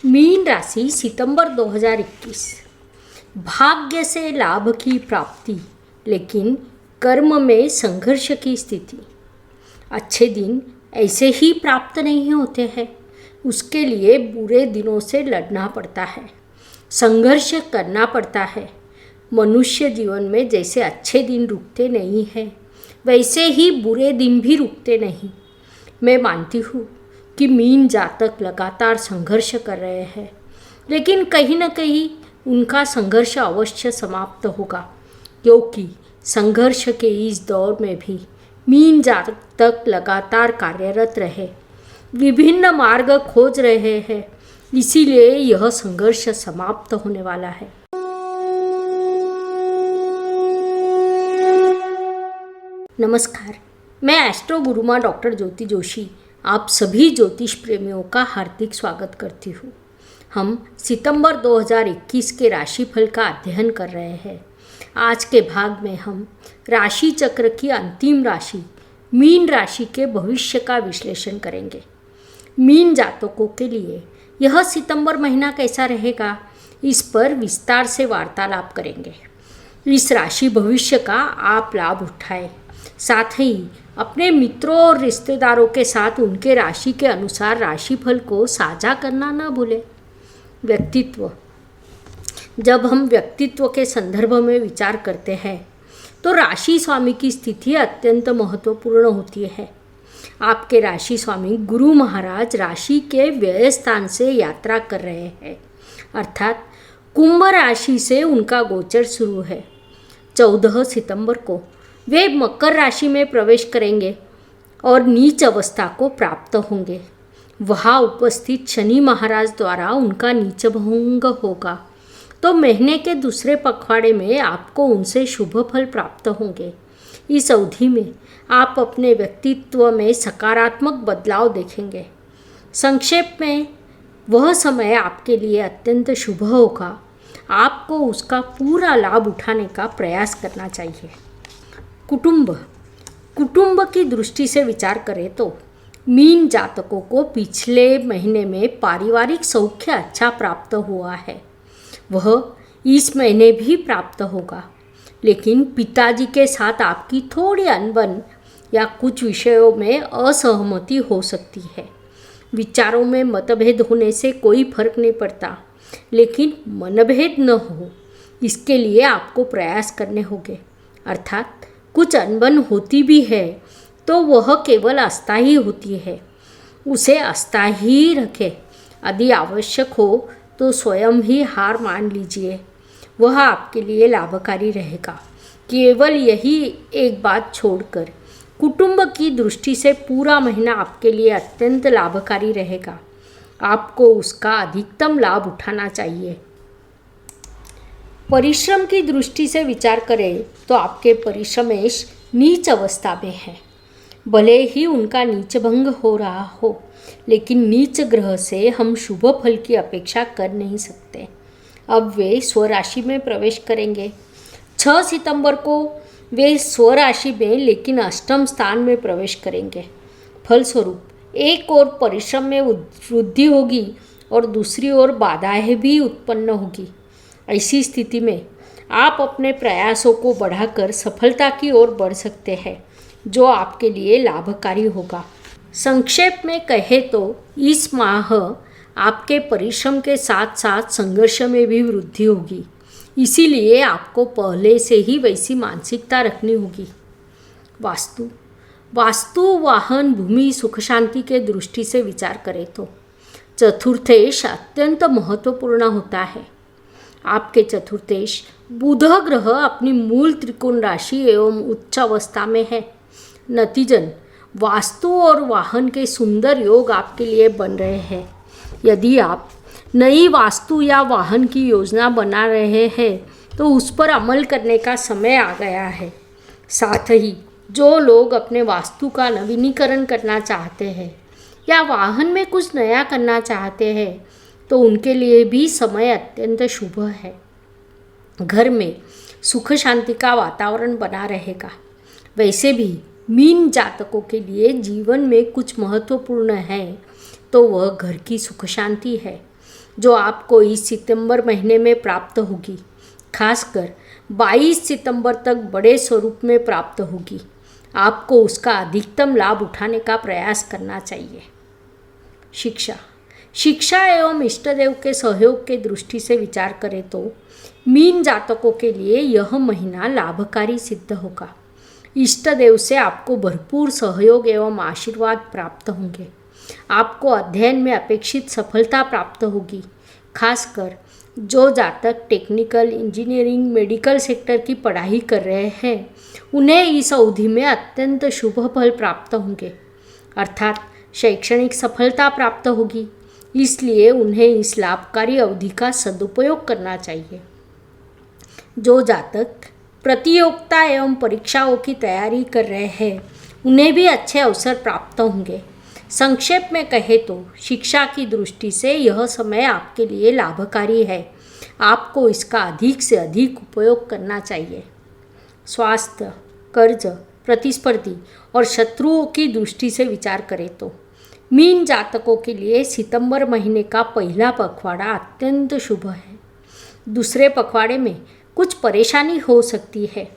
Mean राशि सितंबर 2021। भाग्य से लाभ की प्राप्ति, लेकिन कर्म में संघर्ष की स्थिति। अच्छे दिन ऐसे ही प्राप्त नहीं होते हैं, उसके लिए बुरे दिनों से लड़ना पड़ता है, संघर्ष करना पड़ता है। मनुष्य जीवन में जैसे अच्छे दिन रुकते नहीं हैं, वैसे ही बुरे दिन भी रुकते नहीं। मैं मानती हूँ कि मीन जातक लगातार संघर्ष कर रहे हैं, लेकिन कहीं न कहीं उनका संघर्ष अवश्य समाप्त होगा, क्योंकि संघर्ष के इस दौर में भी मीन जातक लगातार कार्यरत रहे, विभिन्न मार्ग खोज रहे हैं, इसीलिए यह संघर्ष समाप्त होने वाला है। नमस्कार, मैं एस्ट्रो गुरुमा डॉक्टर ज्योति जोशी आप सभी ज्योतिष प्रेमियों का हार्दिक स्वागत करती हूँ। हम सितंबर 2021 के राशिफल का अध्ययन कर रहे हैं। आज के भाग में हम राशि चक्र की अंतिम राशि मीन राशि के भविष्य का विश्लेषण करेंगे। मीन जातकों के लिए यह सितंबर महीना कैसा रहेगा, इस पर विस्तार से वार्तालाप करेंगे। इस राशि भविष्य का आप लाभ उठाएं, साथ ही अपने मित्रों और रिश्तेदारों के साथ उनके राशि के अनुसार राशिफल को साझा करना न भूलें। व्यक्तित्व। जब हम व्यक्तित्व के संदर्भ में विचार करते हैं तो राशि स्वामी की स्थिति अत्यंत महत्वपूर्ण होती है। आपके राशि स्वामी गुरु महाराज राशि के व्यय स्थान से यात्रा कर रहे हैं, अर्थात कुंभ राशि से उनका गोचर शुरू है। 14 सितंबर को वे मकर राशि में प्रवेश करेंगे और नीच अवस्था को प्राप्त होंगे। वहाँ उपस्थित शनि महाराज द्वारा उनका नीच भंग होगा, तो महीने के दूसरे पखवाड़े में आपको उनसे शुभ फल प्राप्त होंगे। इस अवधि में आप अपने व्यक्तित्व में सकारात्मक बदलाव देखेंगे। संक्षेप में, वह समय आपके लिए अत्यंत शुभ होगा। आपको उसका पूरा लाभ उठाने का प्रयास करना चाहिए। कुटुंब की दृष्टि से विचार करें तो मीन जातकों को पिछले महीने में पारिवारिक सौख्य अच्छा प्राप्त हुआ है। वह इस महीने भी प्राप्त होगा, लेकिन पिताजी के साथ आपकी थोड़ी अनबन या कुछ विषयों में असहमति हो सकती है। विचारों में मतभेद होने से कोई फर्क नहीं पड़ता, लेकिन मनभेद न हो इसके लिए आपको प्रयास करने होंगे। अर्थात कुछ अनबन होती भी है तो वह केवल अस्थायी होती है, उसे अस्थायी रखें। यदि आवश्यक हो तो स्वयं ही हार मान लीजिए, वह आपके लिए लाभकारी रहेगा। केवल यही एक बात छोड़कर कुटुंब की दृष्टि से पूरा महीना आपके लिए अत्यंत लाभकारी रहेगा। आपको उसका अधिकतम लाभ उठाना चाहिए। परिश्रम की दृष्टि से विचार करें तो आपके परिश्रमेश नीच अवस्था में है। भले ही उनका नीच भंग हो रहा हो, लेकिन नीच ग्रह से हम शुभ फल की अपेक्षा कर नहीं सकते। अब वे स्वराशि में प्रवेश करेंगे। 6 सितंबर को वे स्वराशि में लेकिन अष्टम स्थान में प्रवेश करेंगे। फलस्वरूप एक ओर परिश्रम में वृद्धि होगी और दूसरी ओर बाधाएं भी उत्पन्न होगी। ऐसी स्थिति में आप अपने प्रयासों को बढ़ाकर सफलता की ओर बढ़ सकते हैं, जो आपके लिए लाभकारी होगा। संक्षेप में कहें तो इस माह आपके परिश्रम के साथ साथ संघर्ष में भी वृद्धि होगी, इसीलिए आपको पहले से ही वैसी मानसिकता रखनी होगी। वास्तु वाहन भूमि सुख शांति के दृष्टि से विचार करें तो चतुर्थेश अत्यंत महत्वपूर्ण होता है। आपके चतुर्थेश बुध ग्रह अपनी मूल त्रिकोण राशि एवं उच्च अवस्था में है। नतीजन वास्तु और वाहन के सुंदर योग आपके लिए बन रहे हैं। यदि आप नई वास्तु या वाहन की योजना बना रहे हैं तो उस पर अमल करने का समय आ गया है। साथ ही जो लोग अपने वास्तु का नवीनीकरण करना चाहते हैं या वाहन में कुछ नया करना चाहते हैं तो उनके लिए भी समय अत्यंत शुभ है। घर में सुख शांति का वातावरण बना रहेगा। वैसे भी मीन जातकों के लिए जीवन में कुछ महत्वपूर्ण है तो वह घर की सुख शांति है। जो आपको इस सितंबर महीने में प्राप्त होगी। खासकर 22 सितंबर तक बड़े स्वरूप में प्राप्त होगी। आपको उसका अधिकतम लाभ उठाने का प्रयास करना चाहिए। शिक्षा एवं इष्टदेव के सहयोग के दृष्टि से विचार करें तो मीन जातकों के लिए यह महीना लाभकारी सिद्ध होगा। इष्टदेव से आपको भरपूर सहयोग एवं आशीर्वाद प्राप्त होंगे। आपको अध्ययन में अपेक्षित सफलता प्राप्त होगी। खासकर जो जातक टेक्निकल, इंजीनियरिंग, मेडिकल सेक्टर की पढ़ाई कर रहे हैं उन्हें इस अवधि में अत्यंत शुभ फल प्राप्त होंगे, अर्थात शैक्षणिक सफलता प्राप्त होगी। इसलिए उन्हें इस लाभकारी अवधि का सदुपयोग करना चाहिए। जो जातक प्रतियोगिता एवं परीक्षाओं की तैयारी कर रहे हैं उन्हें भी अच्छे अवसर प्राप्त होंगे। संक्षेप में कहे तो शिक्षा की दृष्टि से यह समय आपके लिए लाभकारी है। आपको इसका अधिक से अधिक उपयोग करना चाहिए। स्वास्थ्य, कर्ज, प्रतिस्पर्धी और शत्रुओं की दृष्टि से विचार करें तो मीन जातकों के लिए सितंबर महीने का पहला पखवाड़ा अत्यंत शुभ है। दूसरे पखवाड़े में कुछ परेशानी हो सकती है।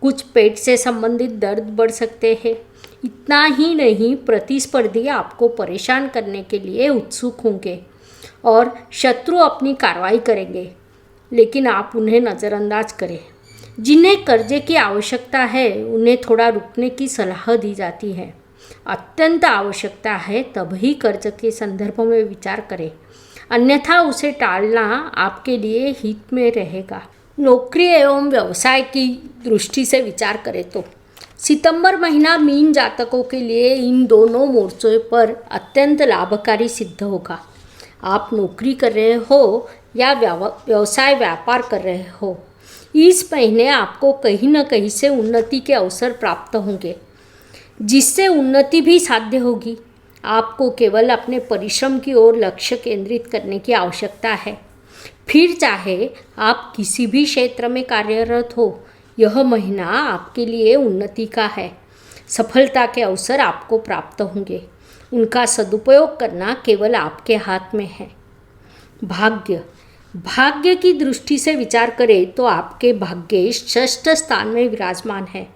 कुछ पेट से संबंधित दर्द बढ़ सकते हैं। इतना ही नहीं, प्रतिस्पर्धी आपको परेशान करने के लिए उत्सुक होंगे और शत्रु अपनी कार्रवाई करेंगे, लेकिन आप उन्हें नज़रअंदाज करें। जिन्हें कर्जे की आवश्यकता है उन्हें थोड़ा रुकने की सलाह दी जाती है। अत्यंत आवश्यकता है तभी कर्ज के संदर्भ में विचार करें, अन्यथा उसे टालना आपके लिए हित में रहेगा। नौकरी एवं व्यवसाय की दृष्टि से विचार करें तो सितंबर महीना मीन जातकों के लिए इन दोनों मोर्चों पर अत्यंत लाभकारी सिद्ध होगा। आप नौकरी कर रहे हो या व्यवसाय व्यापार कर रहे हो, इस महीने आपको कहीं न कहीं से उन्नति के अवसर प्राप्त होंगे, जिससे उन्नति भी साध्य होगी। आपको केवल अपने परिश्रम की ओर लक्ष्य केंद्रित करने की आवश्यकता है। फिर चाहे आप किसी भी क्षेत्र में कार्यरत हो, यह महीना आपके लिए उन्नति का है। सफलता के अवसर आपको प्राप्त होंगे। उनका सदुपयोग करना केवल आपके हाथ में है। भाग्य की दृष्टि से विचार करें तो आपके भाग्य षष्ठ स्थान में विराजमान है।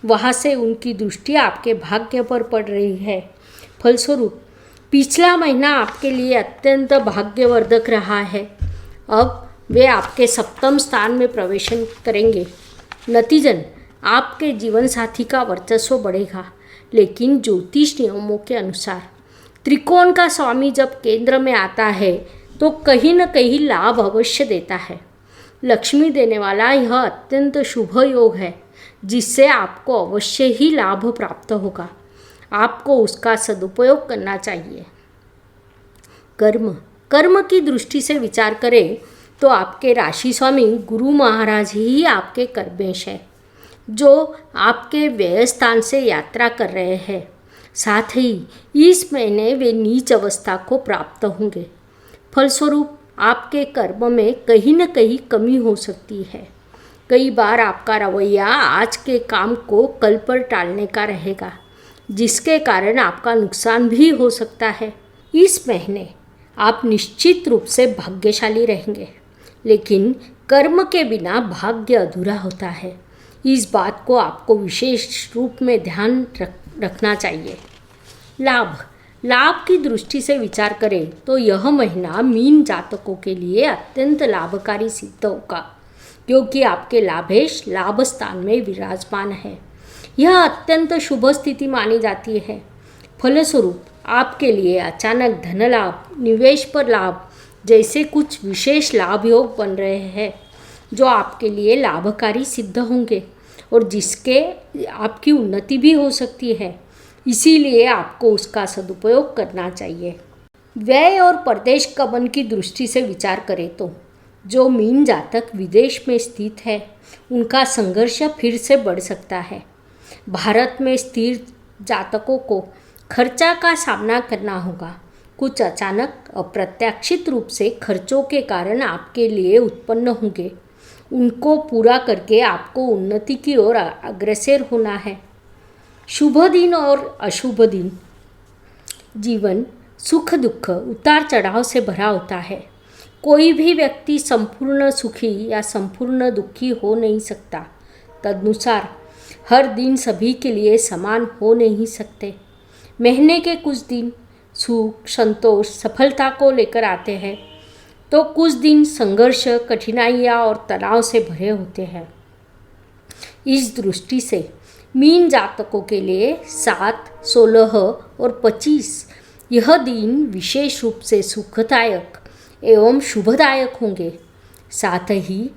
वहाँ से उनकी दृष्टि आपके भाग्य पर पड़ रही है। फलस्वरूप पिछला महीना आपके लिए अत्यंत भाग्यवर्धक रहा है। अब वे आपके सप्तम स्थान में प्रवेश करेंगे। नतीजन आपके जीवन साथी का वर्चस्व बढ़ेगा, लेकिन ज्योतिष नियमों के अनुसार त्रिकोण का स्वामी जब केंद्र में आता है तो कहीं न कहीं लाभ अवश्य देता है। लक्ष्मी देने वाला यह अत्यंत शुभ योग है, जिससे आपको अवश्य ही लाभ प्राप्त होगा। आपको उसका सदुपयोग करना चाहिए। कर्म की दृष्टि से विचार करें तो आपके राशि स्वामी गुरु महाराज ही आपके कर्मेश है, जो आपके व्यय स्थान से यात्रा कर रहे हैं। साथ ही इस महीने वे नीच अवस्था को प्राप्त होंगे। फलस्वरूप आपके कर्म में कहीं न कहीं कमी हो सकती है। कई बार आपका रवैया आज के काम को कल पर टालने का रहेगा, जिसके कारण आपका नुकसान भी हो सकता है। इस महीने आप निश्चित रूप से भाग्यशाली रहेंगे, लेकिन कर्म के बिना भाग्य अधूरा होता है। इस बात को आपको विशेष रूप में ध्यान रखना चाहिए। लाभ की दृष्टि से विचार करें तो यह महीना मीन जातकों के लिए अत्यंत लाभकारी सिद्ध होगा, क्योंकि आपके लाभेश लाभ स्थान में विराजमान है। यह अत्यंत शुभ स्थिति मानी जाती है। फलस्वरूप आपके लिए अचानक धन लाभ, निवेश पर लाभ जैसे कुछ विशेष लाभ योग बन रहे हैं, जो आपके लिए लाभकारी सिद्ध होंगे और जिसके आपकी उन्नति भी हो सकती है। इसीलिए आपको उसका सदुपयोग करना चाहिए। व्यय और परदेश गमन की दृष्टि से विचार करें तो जो मीन जातक विदेश में स्थित है, उनका संघर्ष फिर से बढ़ सकता है। भारत में स्थिर जातकों को खर्चा का सामना करना होगा। कुछ अचानक अप्रत्याशित रूप से खर्चों के कारण आपके लिए उत्पन्न होंगे। उनको पूरा करके आपको उन्नति की ओर अग्रसर होना है। शुभ दिन और अशुभ दिन। जीवन सुख दुख उतार चढ़ाव से भरा होता है। कोई भी व्यक्ति संपूर्ण सुखी या संपूर्ण दुखी हो नहीं सकता। तदनुसार हर दिन सभी के लिए समान हो नहीं सकते। महीने के कुछ दिन सुख, संतोष, सफलता को लेकर आते हैं तो कुछ दिन संघर्ष, कठिनाइयाँ और तनाव से भरे होते हैं। इस दृष्टि से मीन जातकों के लिए 7, 16 और 25 यह दिन विशेष रूप से सुखदायक एवं शुभदायक होंगे। साथ ही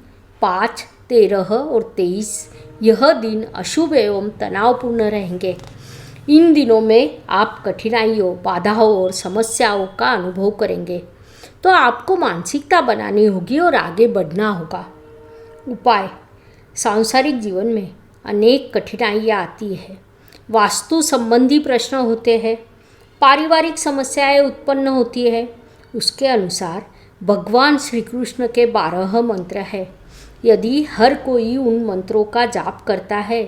5, 13 और 23 यह दिन अशुभ एवं तनावपूर्ण रहेंगे। इन दिनों में आप कठिनाइयों, बाधाओं और समस्याओं का अनुभव करेंगे, तो आपको मानसिकता बनानी होगी और आगे बढ़ना होगा। उपाय: सांसारिक जीवन में अनेक कठिनाइयाँ आती है, वास्तु संबंधी प्रश्न होते हैं, पारिवारिक समस्याएं उत्पन्न होती है। उसके अनुसार भगवान श्री कृष्ण के 12 मंत्र हैं। यदि हर कोई उन मंत्रों का जाप करता है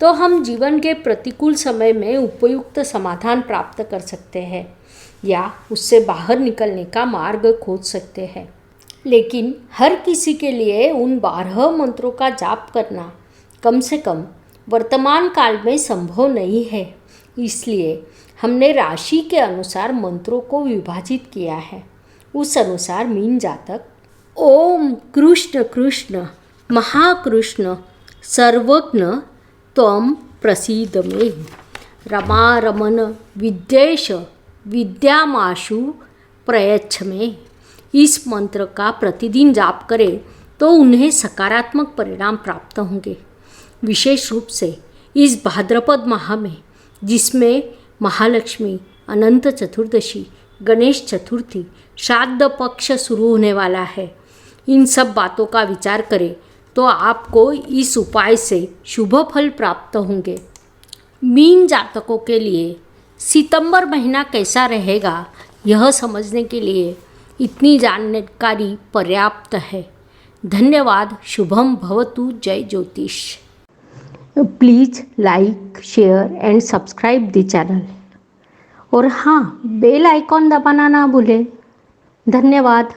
तो हम जीवन के प्रतिकूल समय में उपयुक्त समाधान प्राप्त कर सकते हैं या उससे बाहर निकलने का मार्ग खोज सकते हैं। लेकिन हर किसी के लिए उन 12 मंत्रों का जाप करना कम से कम वर्तमान काल में संभव नहीं है। इसलिए हमने राशि के अनुसार मंत्रों को विभाजित किया है। उस अनुसार मीन जातक ओम कृष्ण कृष्ण महाकृष्ण सर्वज्ञ त्वं प्रसीद मे, रमा रमन विद्येश विद्यामाशु प्रयच्छ मे, इस मंत्र का प्रतिदिन जाप करें तो उन्हें सकारात्मक परिणाम प्राप्त होंगे। विशेष रूप से इस भाद्रपद माह में, जिसमें महालक्ष्मी, अनंत चतुर्दशी, गणेश चतुर्थी, श्राद्ध पक्ष शुरू होने वाला है, इन सब बातों का विचार करें तो आपको इस उपाय से शुभ फल प्राप्त होंगे। मीन जातकों के लिए सितंबर महीना कैसा रहेगा, यह समझने के लिए इतनी जानकारी पर्याप्त है। धन्यवाद। शुभम भवतु। जय ज्योतिष। Please like, share and subscribe the channel और हाँ, बेल आइकॉन दबाना ना भूलें। धन्यवाद।